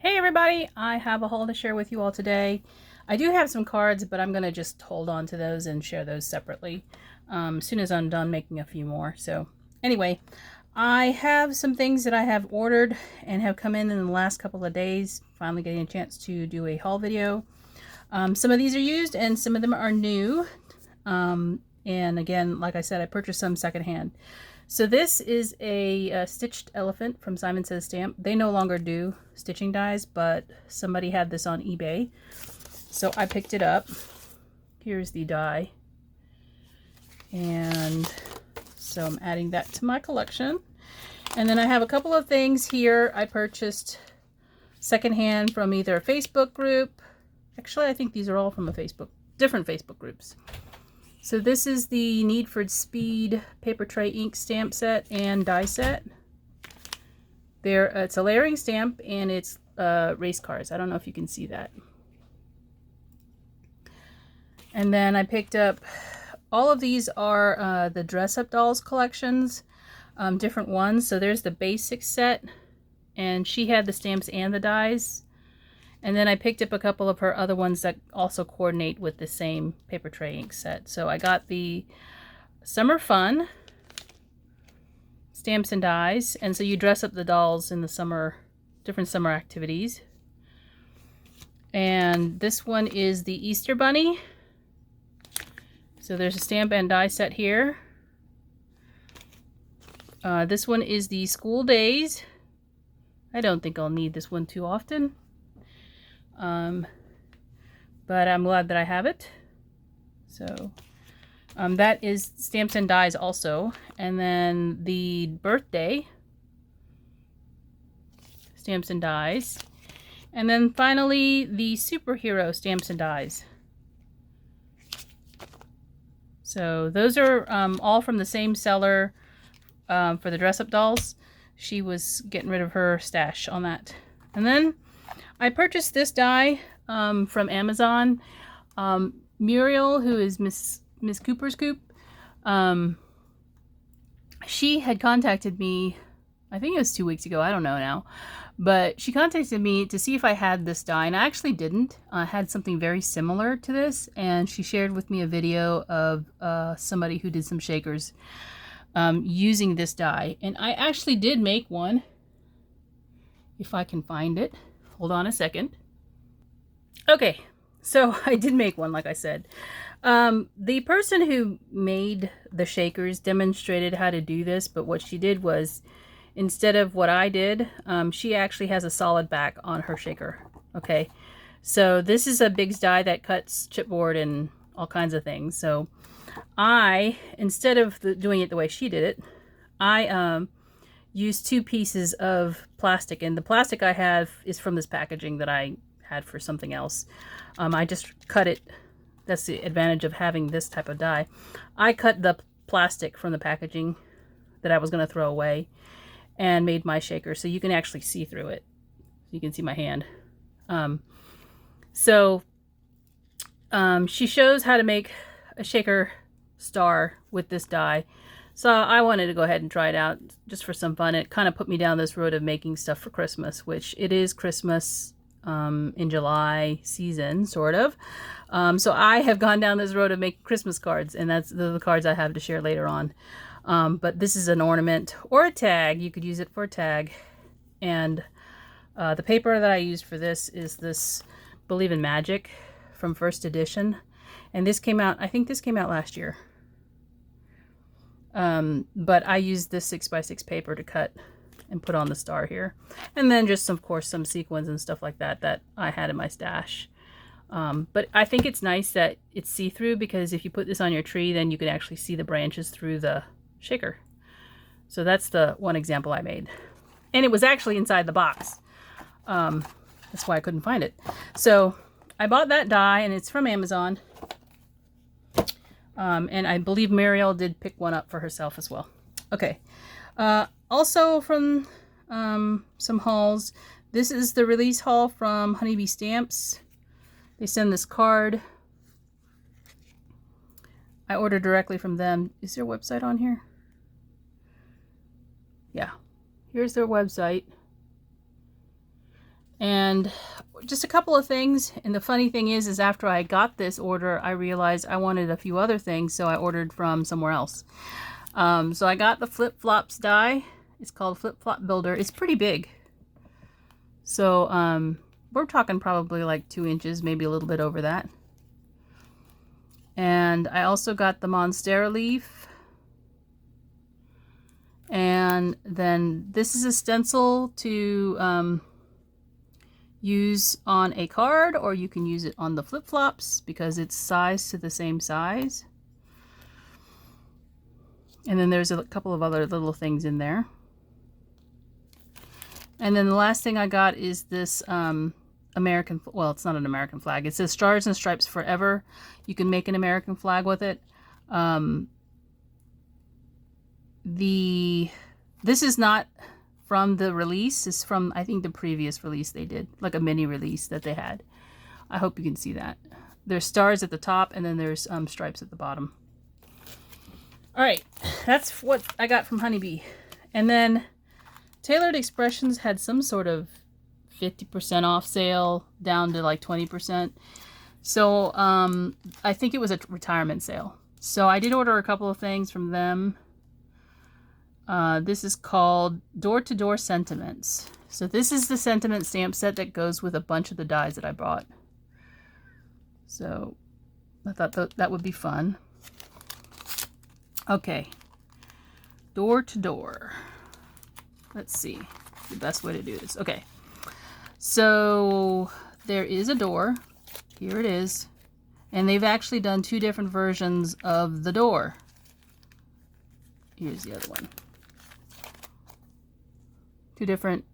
Hey everybody, I have a haul to share with you all today. I do have some cards, but I'm going to just hold on to those and share those separately as soon as I'm done making a few more. So anyway, I have some things that I have ordered and have come in the last couple of days, finally getting a chance to do a haul video. Some of these are used and some of them are new. And again, like I said, I purchased some secondhand. So this is a stitched elephant from Simon Says Stamp. They no longer do stitching dies, but somebody had this on eBay. So I picked it up. Here's the die. And so I'm adding that to my collection. And then I have a couple of things here I purchased secondhand from either a Facebook group. Actually, I think these are all from different Facebook groups. So this is the Need for Speed paper tray ink stamp set and die set. It's a layering stamp and it's race cars. I don't know if you can see that. And then I picked up, all of these are the Dress Up Dolls collections, different ones. So there's the basic set and she had the stamps and the dies. And then I picked up a couple of her other ones that also coordinate with the same paper tray ink set. So I got the Summer Fun stamps and dies. And so you dress up the dolls in the summer, different summer activities. And this one is the Easter Bunny. So there's a stamp and die set here. This one is the School Days. I don't think I'll need this one too often. But I'm glad that I have it. So that is stamps and dies also. And then the birthday stamps and dies. And then finally the superhero stamps and dies. So those are all from the same seller for the Dress Up Dolls. She was getting rid of her stash on that. And then I purchased this die from Amazon. Muriel, who is Miss Cooper's Coop, she had contacted me, I think it was 2 weeks ago, I don't know now, but she contacted me to see if I had this die, and I actually didn't. I had something very similar to this, and she shared with me a video of somebody who did some shakers using this die, and I actually did make one, if I can find it. Hold on a second. Okay, so I did make one, like I said. The person who made the shakers demonstrated how to do this, but what she did was, instead of what I did, she actually has a solid back on her shaker. Okay, so this is a Biggs die that cuts chipboard and all kinds of things. So instead of doing it the way she did it, I used 2 pieces of plastic, and the plastic I have is from this packaging that I had for something else. I just cut it. That's the advantage of having this type of die. I cut the plastic from the packaging that I was going to throw away and made my shaker, so you can actually see through it. You can see my hand. She shows how to make a shaker star with this die. So I wanted to go ahead and try it out just for some fun. It kind of put me down this road of making stuff for Christmas, which it is Christmas in July season, sort of. So I have gone down this road of making Christmas cards, and that's the cards I have to share later on. But this is an ornament or a tag. You could use it for a tag. And the paper that I used for this is this Believe in Magic from first edition. And this came out, I think this came out last year. But I used this 6x6 paper to cut and put on the star here. And then just, of course, some sequins and stuff like that I had in my stash. But I think it's nice that it's see-through, because if you put this on your tree, then you can actually see the branches through the shaker. So that's the one example I made. And it was actually inside the box. That's why I couldn't find it. So I bought that die, and it's from Amazon. And I believe Mariel did pick one up for herself as well. Okay. Also from some hauls, this is the release haul from Honeybee Stamps. They send this card. I ordered directly from them. Is their website on here? Yeah. Here's their website. And just a couple of things. And the funny thing is after I got this order, I realized I wanted a few other things, so I ordered from somewhere else. So I got the Flip Flops die. It's called Flip Flop Builder. It's pretty big. So we're talking probably like 2 inches, maybe a little bit over that. And I also got the Monstera Leaf. And then this is a stencil to use on a card, or you can use it on the flip-flops because it's sized to the same size. And then there's a couple of other little things in there. And then the last thing I got is this American, well, it's not an American flag. It says Stars and Stripes Forever. You can make an American flag with it. This is not from the release. It's from, I think, the previous release they did, like a mini release that they had. I hope you can see that. There's stars at the top, and then there's stripes at the bottom. All right, that's what I got from Honeybee. And then Tailored Expressions had some sort of 50% off sale down to like 20%. So I think it was a retirement sale. So I did order a couple of things from them. This is called Door to Door Sentiments. So this is the sentiment stamp set that goes with a bunch of the dies that I bought. So I thought that would be fun. Okay. Door to Door. Let's see the best way to do this. Okay. So there is a door. Here it is. And they've actually done 2 different versions of the door. Here's the other one. 2 different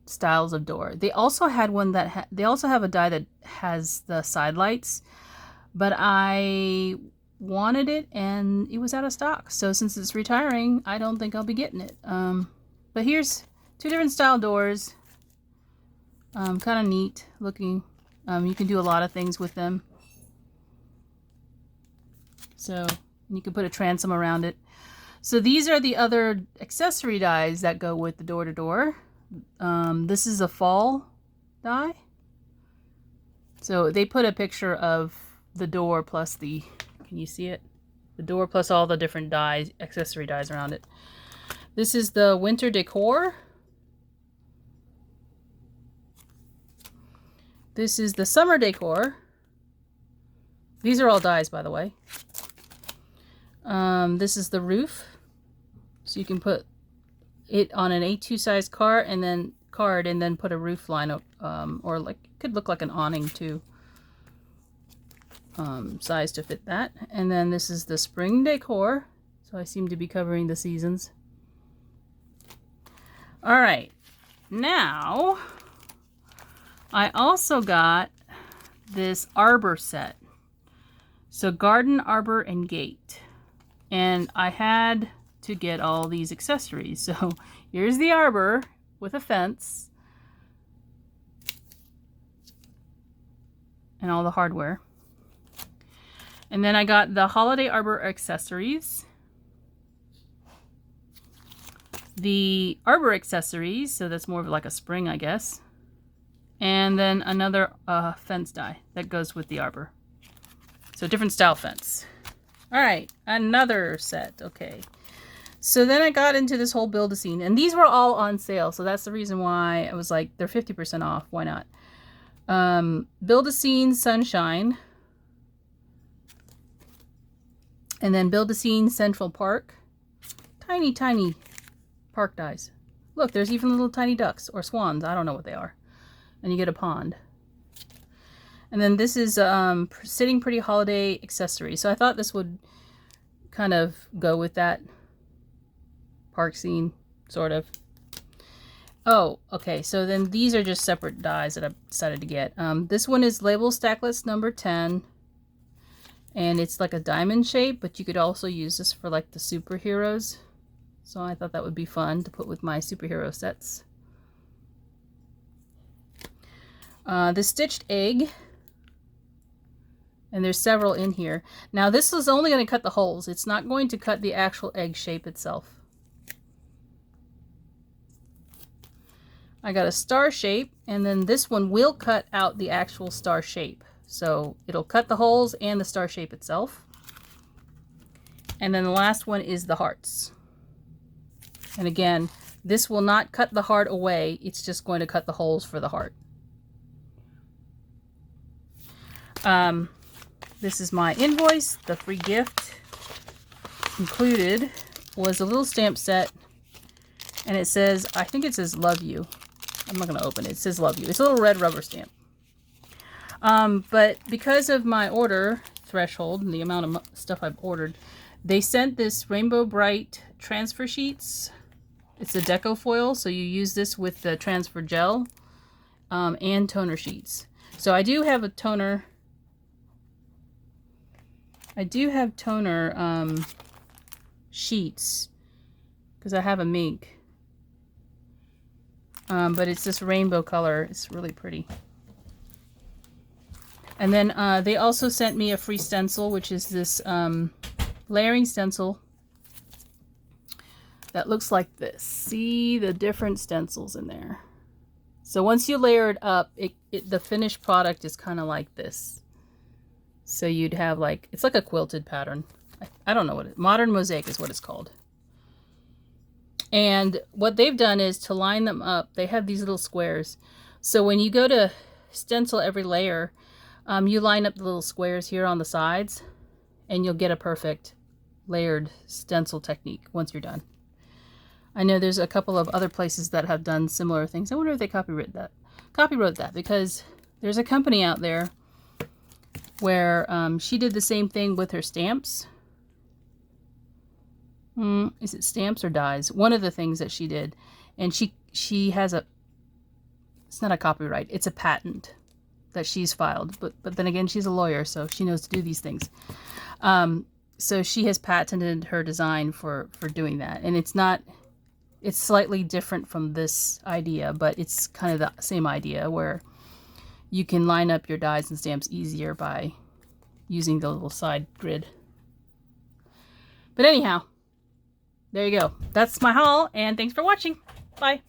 styles of door. They also had one that they also have a die that has the side lights, but I wanted it and it was out of stock. So since it's retiring, I don't think I'll be getting it. But here's 2 different style doors. Kind of neat looking. You can do a lot of things with them. So you can put a transom around it. So these are the other accessory dies that go with the door to door. This is a fall die. So they put a picture of the door plus the, can you see it? The door plus all the different dies, accessory dies around it. This is the winter decor. This is the summer decor. These are all dies, by the way. This is the roof. So you can put it on an A2 size card and then put a roof line up, or like could look like an awning too. Size to fit that. And then this is the spring decor. So I seem to be covering the seasons. All right. Now I also got this Arbor Set. So garden, arbor, and gate. And I had to get all these accessories. So here's the arbor with a fence and all the hardware. And then I got the holiday arbor accessories, the arbor accessories, so that's more of like a spring, I guess, and then another fence die that goes with the arbor. So different style fence. All right, another set. Okay. So then I got into this whole Build-A-Scene, and these were all on sale. So that's the reason why I was like, they're 50% off. Why not? Build-A-Scene Sunshine. And then Build-A-Scene Central Park. Tiny, tiny park dies. Look, there's even little tiny ducks or swans. I don't know what they are. And you get a pond. And then this is Sitting Pretty Holiday Accessory. So I thought this would kind of go with that park scene, sort of. Oh, okay. So then these are just separate dies that I decided to get. This one is Label Stacklets number 10. And it's like a diamond shape, but you could also use this for like the superheroes. So I thought that would be fun to put with my superhero sets. The Stitched Egg. And there's several in here. Now this is only going to cut the holes. It's not going to cut the actual egg shape itself. I got a star shape, and then this one will cut out the actual star shape. So it'll cut the holes and the star shape itself. And then the last one is the hearts. And again, this will not cut the heart away. It's just going to cut the holes for the heart. This is my invoice. The free gift included was a little stamp set. And it says, I think it says love you. I'm not going to open it. It says love you. It's a little red rubber stamp. But because of my order threshold and the amount of stuff I've ordered, they sent this Rainbow Bright transfer sheets. It's a Deco Foil, so you use this with the transfer gel and toner sheets. So I do have a toner. I do have toner sheets because I have a mink. But it's this rainbow color. It's really pretty. And then they also sent me a free stencil, which is this layering stencil that looks like this. See the different stencils in there. So once you layer it up, the finished product is kind of like this. So you'd have like, it's like a quilted pattern. I don't know what it, modern mosaic is what it's called. And what they've done is to line them up, they have these little squares. So when you go to stencil every layer, you line up the little squares here on the sides, and you'll get a perfect layered stencil technique once you're done. I know there's a couple of other places that have done similar things. I wonder if they copyrighted that, because there's a company out there where she did the same thing with her stamps. Is it stamps or dies? One of the things that she did. And she has a, it's not a copyright, it's a patent that she's filed. But then again, she's a lawyer, so she knows to do these things. So she has patented her design for doing that. And it's slightly different from this idea, but it's kind of the same idea where you can line up your dies and stamps easier by using the little side grid. But anyhow, there you go. That's my haul, and thanks for watching. Bye.